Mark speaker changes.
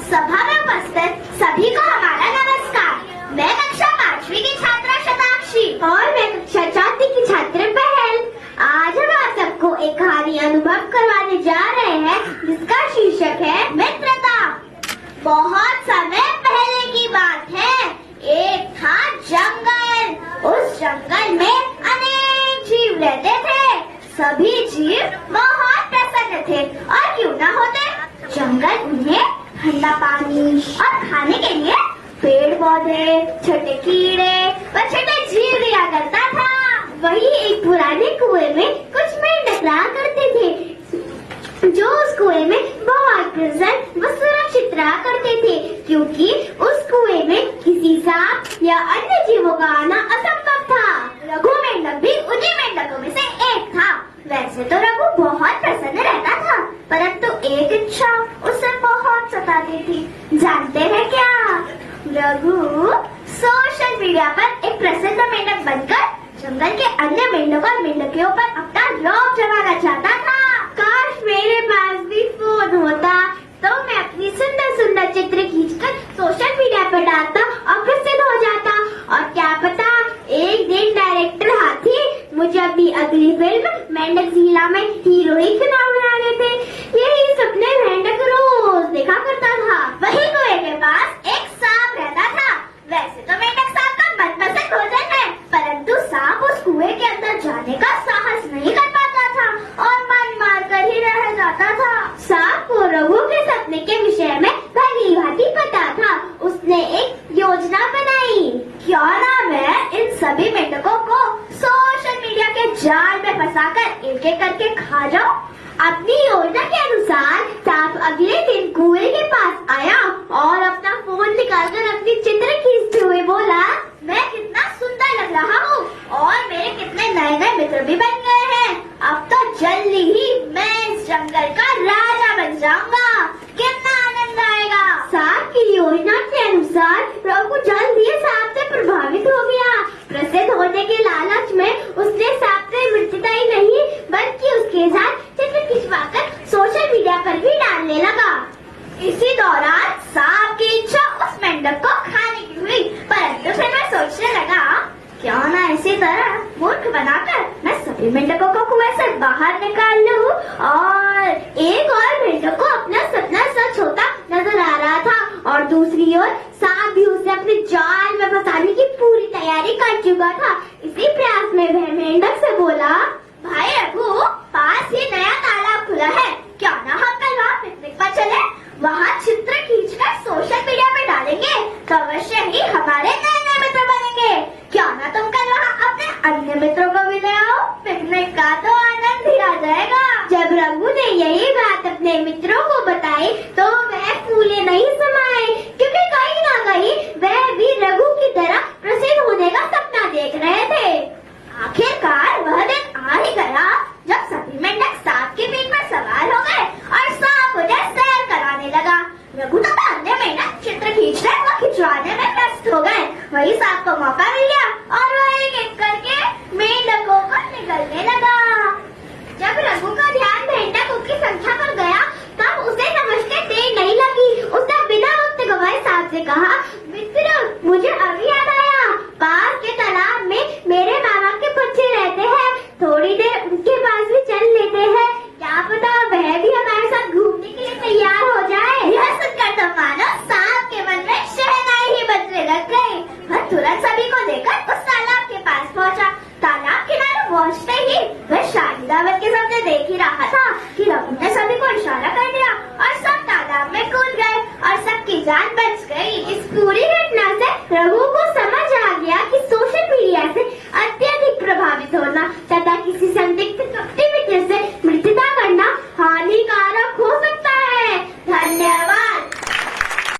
Speaker 1: सभा में उपस्थित सभी को हमारा नमस्कार। मैं कक्षा 5वीं की छात्रा शताक्षी
Speaker 2: और मैं कक्षा 4वीं की छात्र पहल। आज हम आप सबको एक कहानी अनुभव करवाने जा रहे हैं जिसका शीर्षक है
Speaker 1: मित्रता। बहुत समय पहले की बात है, एक था जंगल। उस जंगल में अनेक जीव रहते थे। सभी जीव बहुत प्रसन्न थे और क्यों न होते। जंगल उन्हें ठंडा पानी और खाने के लिए पेड़ पौधे, छोटे कीड़े व छोटे जीव दिया करता था।
Speaker 2: वही एक पुराने कुएं में कुछ मेंढक रहा करते थे जो उस कुएं में बहुत प्रसन्न व सुरक्षित रहा करते थे, क्योंकि उस कुएं में किसी सांप या अन्य जीवों का आना असंभव था।
Speaker 1: रघु मेंढक भी उन्हीं मेंढकों में से एक था। वैसे तो रघु बहुत प्रसन्न रहता था, परंतु एक इच्छा उसे बहुत सताती थी। जानते हैं क्या? रघु सोशल मीडिया पर एक प्रसिद्ध मेंढक बनकर जंगल के अन्य मेंढकों और मेंढकियों पर अपना रौब जमाना चाहता था।
Speaker 2: काश मेरे पास भी फोन होता तो मैं अपनी सुंदर सुंदर चित्र खींचकर सोशल मीडिया पर डालता और प्रसिद्ध हो जाता। और क्या पता एक दिन डायरेक्टर हाथी मुझे अपनी अगली फिल्म मेंढक झीला में हीरोइन क्यों बना देते। यही सपने मेंढक रोज देखा करता था।
Speaker 1: वही कुएं के पास एक सांप रहता था। वैसे तो मेंढक सांप का मनपसंद भोजन है, परंतु सांप उस कुएं के अंदर जाने का साहस नहीं कर पाता था और मन मार कर ही रह जाता था।
Speaker 2: सांप को रघु के सपने के विषय में भली भांति पता था। उसने एक योजना बनाई।
Speaker 1: क्या नाम है, इन सभी मेंढकों को सोशल मीडिया के जाल में फंसाकर एक एक करके खा जाओ।
Speaker 2: अपनी योजना के अनुसार सांप अगले दिन कुएं के पास आया और अपना फोन निकालकर अपनी चित्र खींचते हुए बोला,
Speaker 1: मैं कितना सुंदर लग रहा हूँ और मेरे कितने नए नए मित्र भी बन गए हैं। अब तो जल्दी ही मैं इस जंगल का राजा बन जाऊंगा। कितना आनंद आएगा।
Speaker 2: सांप की योजना के अनुसार रघु जल्द ही सांप से प्रभावित हो गया। प्रसिद्ध होने के लालच में उसने सांप से मित्रता ही नहीं बल्कि उसके साथ चित्र खिंचवाकर सोशल मीडिया पर भी डालने लगा।
Speaker 1: इसी दौरान सांप की इच्छा उस मेंढक को खाने की हुई, परंतु फिर मैं सोचने लगा क्यों ना इसी तरह मूर्ख बनाकर मैं सभी मेंढकों को कुएं से बाहर निकाल लूं। और
Speaker 2: एक और मेंढक को अपना सपना सच होता नजर आ रहा था और दूसरी ओर सांप भी उसे अपने जाल में फंसाने की पूरी तैयारी कर चुका था। इसी प्रयास में वह मेंढक से बोला,
Speaker 1: भाई रघु, पास ही नया तालाब खुला है, क्या ना हम कल वहाँ पिकनिक पर चले। वहाँ चित्र खींचकर सोशल मीडिया में डालेंगे तो अवश्य ही हमारे नए नए मित्र बनेंगे। क्या ना तुम कल वहाँ अपने अन्य मित्रों को भी ले आओ, पिकनिक का तो आनंद ही आ जाएगा।
Speaker 2: जब रघु ने यही बात अपने मित्रों को बताई तो वह फूले नहीं समाये, क्योंकि कहीं ना कहीं वह भी रघु की तरह प्रसिद्ध होने का सपना देख रहे थे।
Speaker 1: आखिरकार वह दिन आ ही गया जब सभी मेंढक सांप की पीठ पर सवार हो गए और सांप उन्हें सैर कराने लगा। रघु तथा अन्य मेंढक चित्र खींचने व खिंचवाने में व्यस्त हो गए। वही सांप को मौका मिल गया और वह एक एक करके मेंढकों को निगलने लगा।
Speaker 2: जब रघु का ध्यान मेंढकों की संख्या पर गया तब उसे समझने देर नहीं लगी। उसने बिना वक्त गवाए सांप से कहा, मित्र, मुझे अभी याद आया, पास के तालाब में मेरे मामा के बच्चे रहते हैं। थोड़ी देर उनके पास भी चल लेते हैं, क्या पता वह भी हमारे साथ घूमने के लिए तैयार हो जाए।
Speaker 1: यह सुनकर तो मानो सांप के मन में शहनाई ही बजने लग गई। वह तुरंत सभी को लेकर उस तालाब के पास पहुंचा। तालाब किनारे पहुंचते ही वह शादी दावत के सामने देख ही रहा था कि रघु ने सभी को इशारा कर दिया और सब तालाब में कूद गए और सबकी जान बच गई।
Speaker 2: इस पूरी घटना से रघु को समझ आ गया कि सोशल मीडिया से अत्यधिक प्रभावित होना